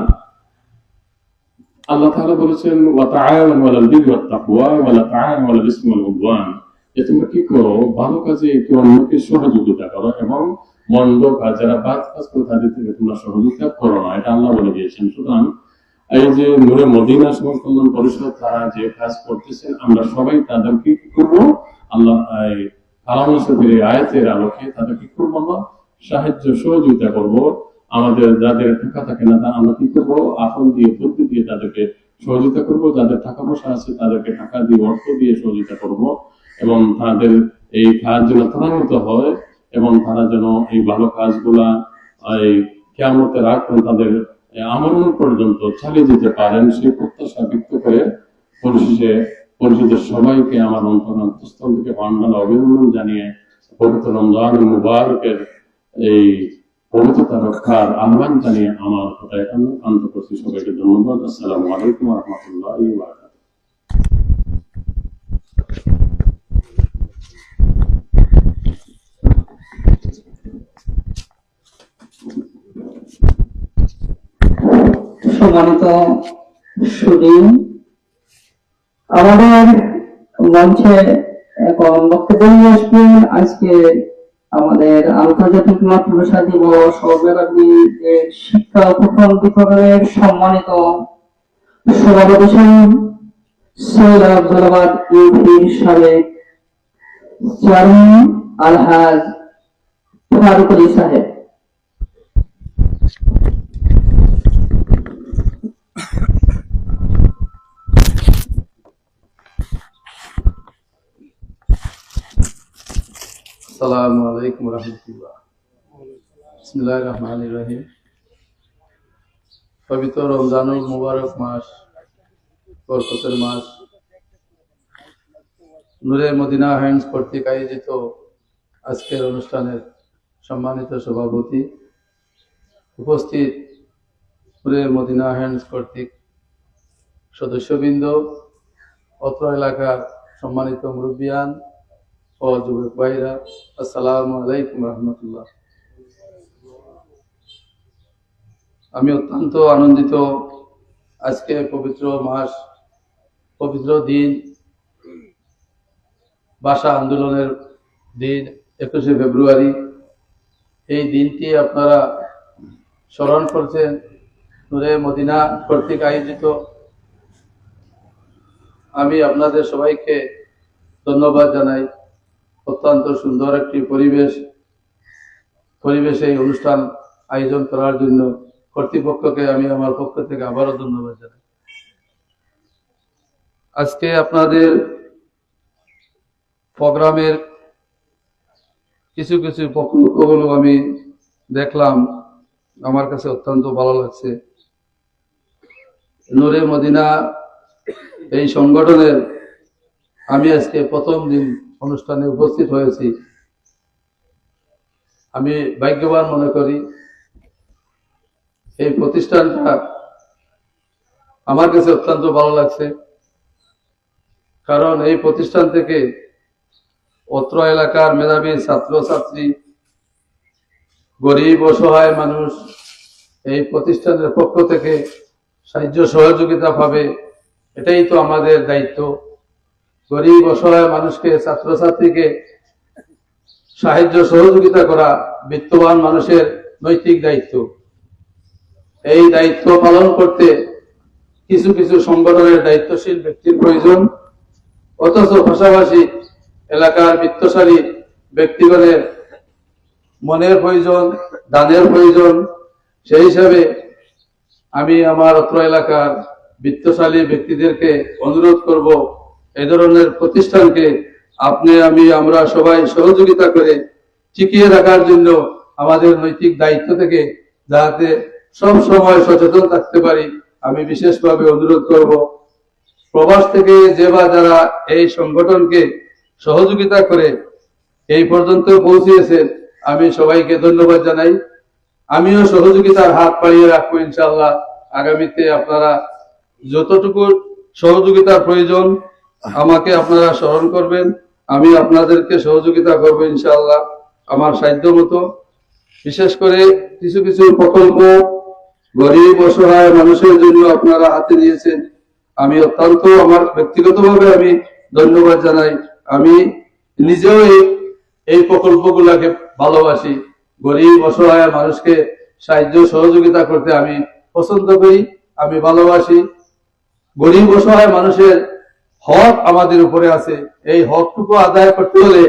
আল্লাহ তাআলা বলেছেন ওয়া তাআওয়ানু আলাল বিররি ওয়াত তাকওয়া ওয়া লা তাআওয়ানু আলাল ইসমি ওয়াল উদওয়ান, যে তোমরা কি করো, ভালো কাজে একে অন্যকে সহযোগিতা করো এবং মন্দ কাজ, যারা বাদ কাজ করে তাদের থেকে তোমরা সহযোগিতা করো না। এটা আল্লাহ বলে দিয়েছেন। সুতরাং এই যে নূরে মদিনা সমাজ কল্যাণ পরিষদ তারা যে কাজ করতেছেন, আমরা সবাই তাদেরকে কি করবো, আল্লাহ কালাম শরীফের আয়াতের আলোকে তাদেরকে কি করবো, আমরা সাহায্য সহযোগিতা করবো। আমাদের যাদের টাকা থাকে না তা আমরা কি করবো, আপন দিয়ে বুদ্ধি দিয়ে তাদেরকে সহযোগিতা করবো। যাদের টাকা পয়সা আছে তাদেরকে টাকা দিয়ে, অর্থ দিয়ে সহযোগিতা করবো এবং তাদের এই কাজ যেন ত্বরান্বিত হয় এবং তারা যেন এই ভালো কাজগুলা এই কিয়ামতের আগ পর্যন্ত তাদের আমরণ পর্যন্ত চালিয়ে যেতে পারেন, সেই প্রত্যাশা ব্যক্ত করে পরিশেষে পরিষদের সবাইকে আমার অন্তঃস্থল থেকে বান্দাল অভিনন্দন জানিয়ে পবিত্র রমজান মুবারকের এই পবিত্রতা রক্ষার আহ্বান জানিয়ে আমার কথা এখানে শান্ত করছি। সবাইকে ধন্যবাদ। আসসালামু আলাইকুম ওয়া রাহমাতুল্লাহি ওয়া বারাকাতুহু। সম্মানিত সুধী, আমাদের মঞ্চে এখন বক্তব্য নিয়ে আসবেন আজকে আমাদের আন্তর্জাতিক মাতৃভাষা দিবস ও মেধাবীদের শিক্ষা উপকরণ বিতরণের সম্মানিত সভাপতি সৈয়দ আব্দুল আবাদ ইউপির সাবেক চেয়ারম্যান আলহাজ ফারুক আলী সাহেব। আসসালামু আলাইকুম রহমতুল্লাহ। বিসমিল্লাহির রহমানির রহিম। পবিত্র রমজানুল মুবারক মাস, বরকতের মাস, নূরে মদিনা হ্যান্ডস কর্তৃক আয়োজিত আজকের অনুষ্ঠানের সম্মানিত সভাপতি, উপস্থিত নূরে মদিনা হ্যান্ডস কর্তৃক সদস্যবৃন্দ, অত্র এলাকার সম্মানিত মুরব্বিয়ান ও যুবক ভাইরা, আসসালামু আলাইকুম রহমতুল্লাহ। আমি অত্যন্ত আনন্দিত আজকে পবিত্র মাস, পবিত্র দিন, ভাষা আন্দোলনের দিন 21শে ফেব্রুয়ারি। এই দিনটি আপনারা স্মরণ করছেন নূরে মদিনা কর্তৃক আয়োজিত। আমি আপনাদের সবাইকে ধন্যবাদ জানাই। অত্যন্ত সুন্দর একটি পরিবেশে এই অনুষ্ঠান আয়োজন করার জন্য কর্তৃপক্ষকে আমি আমার পক্ষ থেকে আবারও ধন্যবাদ জানাই। আজকে আপনাদের প্রোগ্রামের কিছু কিছু প্রকল্পগুলো আমি দেখলাম, আমার কাছে অত্যন্ত ভালো লাগছে। নূরে মদিনা এই সংগঠনের আমি আজকে প্রথম দিন অনুষ্ঠানে উপস্থিত হয়েছি। আমি ভাগ্যবান মনে করি। এই প্রতিষ্ঠানটা আমার কাছে অত্যন্ত ভালো লাগছে, কারণ এই প্রতিষ্ঠান থেকে অত্র এলাকার মেধাবী ছাত্রছাত্রী, গরিব অসহায় মানুষ এই প্রতিষ্ঠানের পক্ষ থেকে সাহায্য সহযোগিতা পাবে। এটাই তো আমাদের দায়িত্ব। গরিব অসহায় মানুষকে, ছাত্রছাত্রীকে সাহায্য সহযোগিতা করা বিত্তবান মানুষের নৈতিক দায়িত্ব। এই দায়িত্ব পালন করতে কিছু কিছু সংগঠনের দায়িত্বশীল ব্যক্তির প্রয়োজন, অথচ পাশাপাশি এলাকার বিত্তশালী ব্যক্তিগণের মনের প্রয়োজন, দানের প্রয়োজন। সেই হিসাবে আমি আমার অত্র এলাকার বিত্তশালী ব্যক্তিদেরকে অনুরোধ করব, এই ধরনের প্রতিষ্ঠানকে আমরা সবাই সহযোগিতা করে টিকিয়ে রাখার জন্য আমাদের নৈতিক দায়িত্ব থেকে যাতে সব সময় সচেতন থাকতে পারি, আমি বিশেষভাবে অনুরোধ করব। প্রবাস থেকে যারা এই সংগঠনকে সহযোগিতা করে এই পর্যন্ত পৌঁছিয়েছেন, আমি সবাইকে ধন্যবাদ জানাই। আমিও সহযোগিতার হাত বাড়িয়ে রাখবো ইনশাআল্লাহ। আগামীতে আপনারা যতটুকু সহযোগিতার প্রয়োজন আমাকে আপনারা স্মরণ করবেন, আমি আপনাদেরকে সহযোগিতা করবো ইনশাআল্লাহ আমার সাধ্য মতো। বিশেষ করে কিছু কিছু প্রকল্প গরিব অসহায় মানুষের জন্য আপনারা হাতে নিয়েছেন, আমি অত্যন্ত আমার ব্যক্তিগতভাবে আমি ধন্যবাদ জানাই। আমি নিজেও এই প্রকল্পগুলোকে ভালোবাসি। গরিব অসহায় মানুষকে সাহায্য সহযোগিতা করতে আমি পছন্দ করি, আমি ভালোবাসি। গরিব অসহায় মানুষের হক আমাদের উপরে আছে। এই হকটুকু আদায় করতে হলে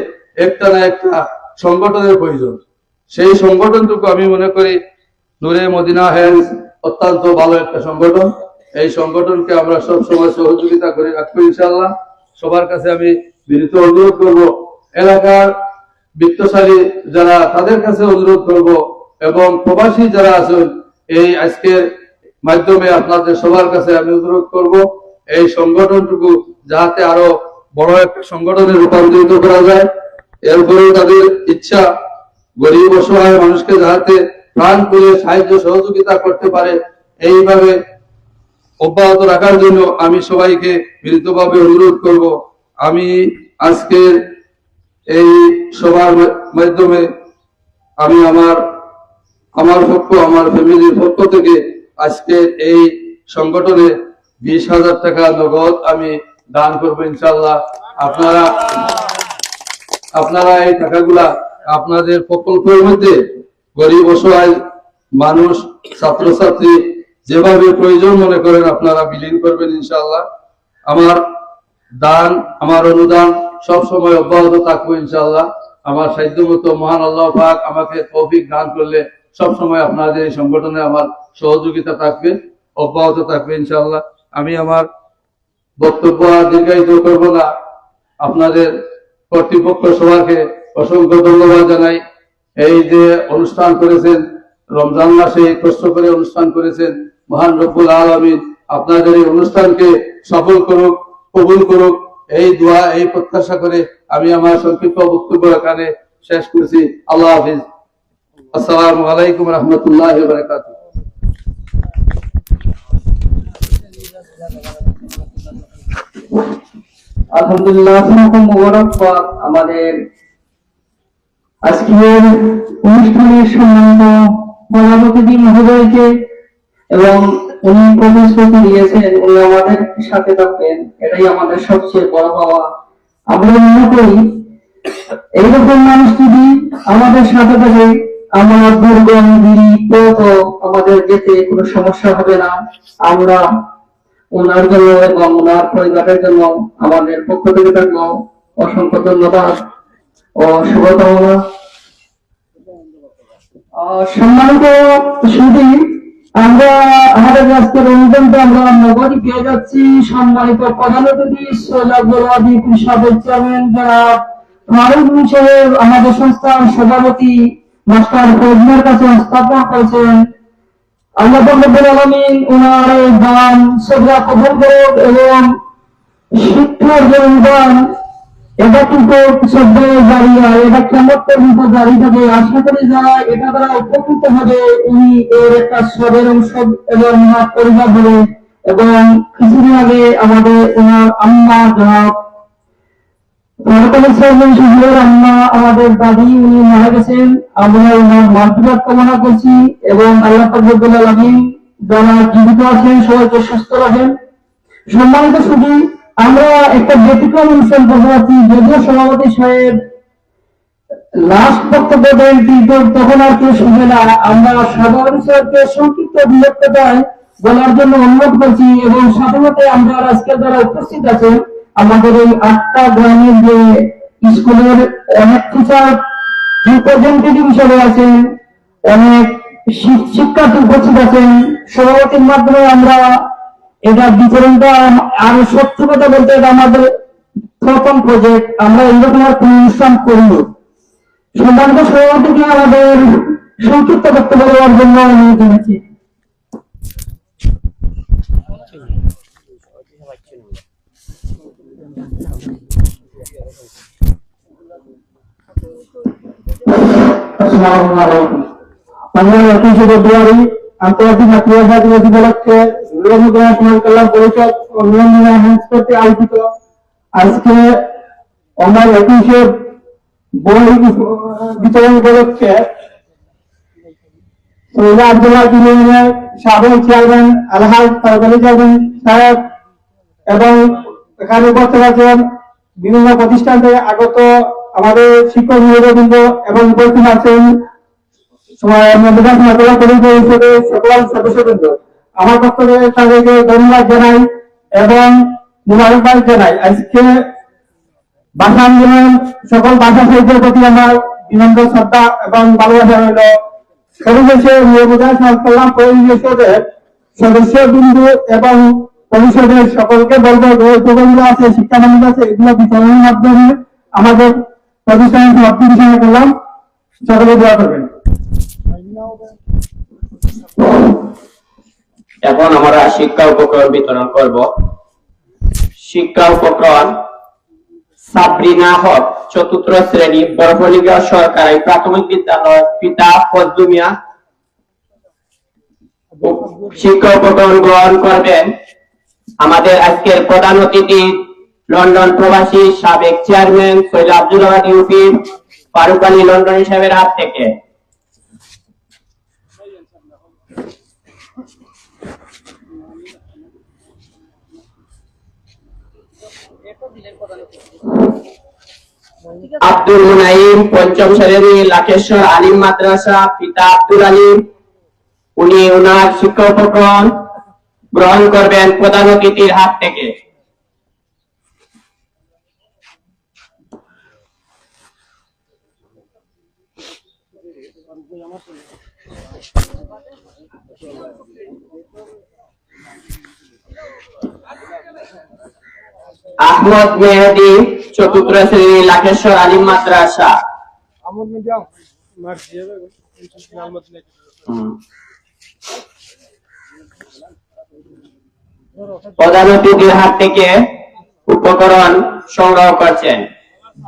একটা না একটা সংগঠনের প্রয়োজন। সেই সংগঠনটুকু আমি মনে করি নূরে মদিনা হ্যান্ডস অত্যন্ত ভালো একটা সংগঠন। এই সংগঠনকে আমরা সব সময় সহযোগিতা করে রাখবো ইনশাআল্লাহ। সবার কাছে আমি বিনীত অনুরোধ করব, এলাকার বিত্তশালী যারা তাদের কাছে অনুরোধ করব, এবং প্রবাসী যারা আছেন এই আজকের মাধ্যমে আপনাদের সবার কাছে আমি অনুরোধ করব, এই সংগঠনটুকু যাতে আরো বড় একটা সংগঠনে রূপান্তরিত করা যায়। এরপরে তাদের ইচ্ছা গরিব অসহায় মানুষকে যাতে প্রাণ খুলে সাহায্য সহযোগিতা করতে পারে, এইভাবে অব্যাহত রাখার জন্য আমি সবাইকে বিনীতভাবে অনুরোধ করব। আমি আজকের এই সভার মাধ্যমে আমি আমার পক্ষ, আমার ফ্যামিলির পক্ষ থেকে আজকে এই সংগঠনে 20,000 টাকা নগদ আমি দান করবো ইনশাআল্লাহ। আপনারা এই টাকাগুলা আপনাদের প্রকল্পের মধ্যে গরিব অসহায় মানুষ, ছাত্রছাত্রী যেভাবে প্রয়োজন মনে করেন আপনারা বিলীন করবেন ইনশাআল্লাহ। আমার দান, আমার অনুদান সব সময় অব্যাহত থাকবো ইনশাআল্লাহ। আমার সাধ্যমতো মহান আল্লাহ পাক আমাকে তৌফিক দান করলে সব সময় আপনাদের এই সংগঠনে আমার সহযোগিতা থাকবে, অব্যাহত থাকবে ইনশাআল্লাহ। আমি আমার বক্তব্য আর দীর্ঘায়িত করব না। আপনাদের কর্তৃপক্ষ সবাইকে অসংখ্য ধন্যবাদ জানাই। এই যে অনুষ্ঠান করেছেন, রমজান মাসে কষ্ট করে অনুষ্ঠান করেছেন, মহান রব্বুল আলামিন আপনাদের এই অনুষ্ঠানকে সফল করুক, কবুল করুক, এই দোয়া, এই প্রত্যাশা করে আমি আমার সংক্ষিপ্ত বক্তব্য এখানে শেষ করছি। আল্লাহ হাফিজ। আসসালামু আলাইকুম রহমতুল্লাহি ওয়া বারাকাতুহু। আলহামদুলিল্লাহ, মোবারক আমাদের আজকের অনুষ্ঠানের সম্মানিত প্রধান অতিথি মহোদয়কে, এবং উনি প্রতিশ্রুতি দিয়েছেন উনি আমাদের সাথে থাকবেন, এটাই আমাদের সবচেয়ে বড় পাওয়া। আমরা মনে করি এইরকম মানুষ যদি আমাদের সাথে থাকে, আমরা দুর্গম বিপদ আমাদের যেতে কোনো সমস্যা হবে না। আমরা ওনার জন্য এবং ওনার পরিবারের জন্য আমাদের পক্ষ থেকে থাকবো অসংখ্য ধন্যবাদ ও শুভকামনা। সম্মানিত সুধী, আমরা আমাদের আজকের অনুষ্ঠানটা আমরা নগরী পেয়ে যাচ্ছি। সম্মানিত প্রধান অতিথি সাবেক চেয়ারম্যান জনাব ফারুক সাহেব আমাদের সংস্থার সভাপতি মাস্টার ফজলের কাছে হস্তান্তর করেছেন। আল্লাহ রাব্বুল আলামিন ওনার দান সদা কবুল করুন এবং শিক্ষার যে দান এটা কিন্তু শ্রদ্ধায় জারিয়া, এটা কেমন পর্যন্ত জারি থাকে। আশা করি যারা এটা দ্বারা উপকৃত হবে উনি এর একটা সবের অংশ এবং ওনার পরিবার হবে। এবং কিছুদিন আগে আমাদের ওনার আম্মা জনাব আম্মা, আমাদের দাদি, উনি মারা গেছেন। আমরা ওনার মাগফিরাত কামনা করছি এবং আল্লাহ রাব্বুল আলামিন যারা জীবিত আছেন সবাইকে সুস্থ রাখেন। সম্মানিত সুধী, আমরা একটা ব্যতিক্রম অনুষ্ঠান করতে যাচ্ছি। যদিও সভাপতি সাহেব লাস্ট বক্তব্য দেন কিন্তু তখন আর কেউ শুনবে না। আমরা সভাপতি সাহেবকে সংক্ষিপ্ত বিরক্ততায় বলার জন্য অনুরোধ করছি এবং সাথে সাথে আমরা আজকে যারা উপস্থিত আছেন আমাদের এই 8টা গ্রামের যে স্কুলের অনেক টিচার রিপ্রেজেন্টেটিভ হিসেবে আছেন, অনেক শিক্ষার্থী উপস্থিত আছেন। সভাপতির মাধ্যমে আমরা এটা বিতরণটা, আর সত্য কথা বলতে এটা আমাদের প্রথম প্রজেক্ট। আমরা এইরকম আর কোন অনুষ্ঠান করিনি। সম্মানিত সভাপতিকে আমাদের সংক্ষিপ্ত বক্তব্য দেওয়ার জন্য অনুরোধ জানাচ্ছি। আমরা 21শে ফেব্রুয়ারি আন্তর্জাতিক মাতৃভাষা দিবস উপলক্ষে সমাজ কল্যাণ পরিষদ ও নিয়ন্ত্রণ হ্যান্স করতে আয়োজিত আজকে আমার 21শে বই বিতরণ উপলক্ষে আব্দুল্লাহ ইউনিয়নের সাবেক চেয়ারম্যান আলহাজ সরকারি চেয়ারম্যান সাহেব এবং এখানে উপস্থিত আছেন বিভিন্ন প্রতিষ্ঠান থেকে আগত আমাদের শিক্ষক নিয়োগবৃন্দ এবং উপস্থিত আছেন সকল সদস্যবৃন্দ। আমার পক্ষ থেকে তাদেরকে ধন্যবাদ জানাই এবং মুবারকবাদ জানাই। আজকে ভাষা আন্দোলন সকল ভাষা সাহিত্যের প্রতি আমার বিনম্র শ্রদ্ধা এবং ভালোবাসা রইল। সর্বশেষে সমাজ কল্যাণ পরিষদের সদস্যবৃন্দ এবং পরিষদের সকলকে বলবো যেগুলো আছে শিক্ষানন্দ আছে এগুলো বিতরণের মাধ্যমে আমাদের প্রতিষ্ঠানের সমাপ্তি ঘোষণা করলাম। সকলে দোয়া করবেন। এখন আমরা শিক্ষা উপকরণ বিতরণ করব। শিক্ষা উপকরণ সাবরিনা হক, ৪র্থ শ্রেণী, বরফলিগা সরকারি প্রাথমিক বিদ্যালয়, পিতা ফজলু মিয়া। শিক্ষা উপকরণ গ্রহণ করবেন আমাদের আজকের প্রধান অতিথি লন্ডন প্রবাসী সাবেক চেয়ারম্যান সৈয়দ আব্দুল্লাহ ইউপি ফারুক আলী লন্ডনী সাহেবের হাত থেকে। আব্দুল মুনাইম, ৫ম শ্রেণী, লাকেশ্বর আলিম মাদ্রাসা, পিতা আব্দুল আলিম। উনি ওনার শিক্ষা উপকরণ গ্রহণ করবেন প্রধান অতিথির হাত থেকে। আহমদ মেহেদী চতুর্থ শ্রেণী লাখেশ্বর আলিম মাদ্রাসা। প্রধান অতিথির হাত থেকে উপকরণ সংগ্রহ করছেন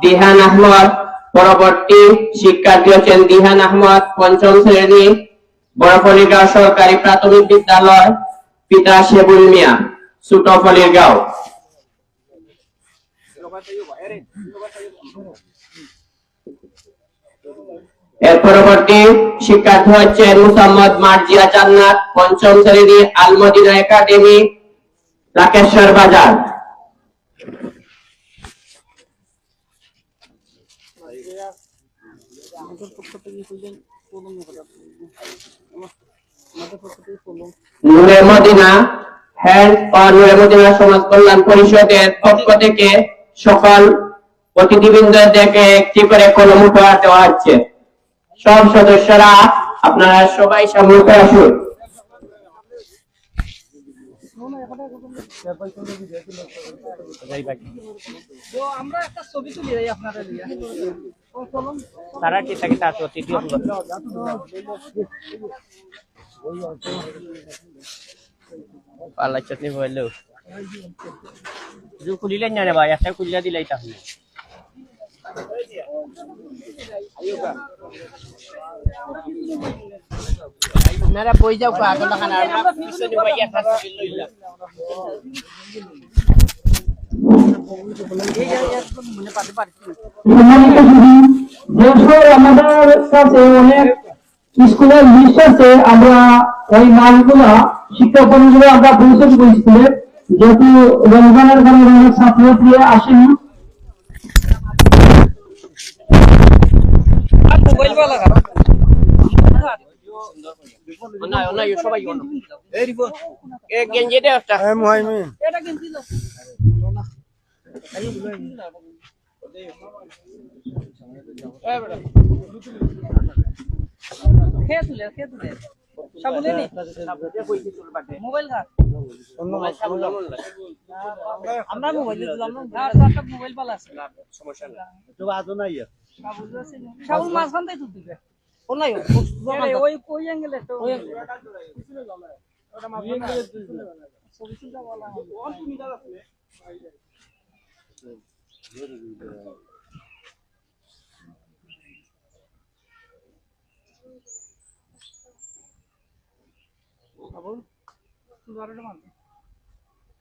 দিহান আহমদ। পরবর্তী শিক্ষার্থী হচ্ছেন দিহান আহমদ, পঞ্চম শ্রেণী, বড়ফলিরগাঁও সরকারি প্রাথমিক বিদ্যালয়, পিতা শেবুল মিয়া, ছোট ফলিরগাঁও। এর পরবর্তী শিক্ষার্থী হচ্ছেন মুহাম্মদ মার্জিয়া জান্নাত, পঞ্চম শ্রেণী, আল মদিনা একাডেমি, লাকেশ্বর বাজার। নূরে মদিনা হেলথ ও নূরে মদিনা সমাজ কল্যাণ পরিষদের পক্ষ থেকে সকল অতিথিবৃন্দদেরকে একটি করে কলম উপহার দেওয়া হচ্ছে। সব সদস্যরা আপনারা সবাই সামনে আসুন। আমরা একটা ছবি তুলি যাই আপনারা দিয়া তারা কি থাকে তার অতিথি পাল্লা চাটনি বললো খুলিলেন না রে ভাই, একটা খুলিয়া দিলাই তাহলে আপনারা বই যাও আগলা খানা আমরা পিছনে ভাই একটা ছবি লইলাম। আমাদের কাছে অনেক স্কুলের লিস্ট আছে, আমরা ওই নামগুলা শিক্ষক বন্ধুরা আমরা পৌঁছে দিব স্কুলে, যেহেতু রমজানের কারণে অনেক ছাত্রছাত্রী আসেনি। সবাই গেঞ্জি দেওয়া মোবাইল আমরা মোবাইল পালা আছে সমস্যা নেই। সাবুল মাঝখান থেকে তুলতে ওই ওই অ্যাঙ্গেলে তো ওই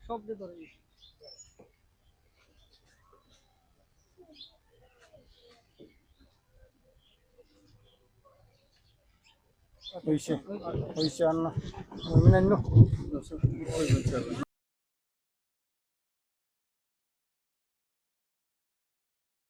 সব দিয়ে ধরে হইছে আন্না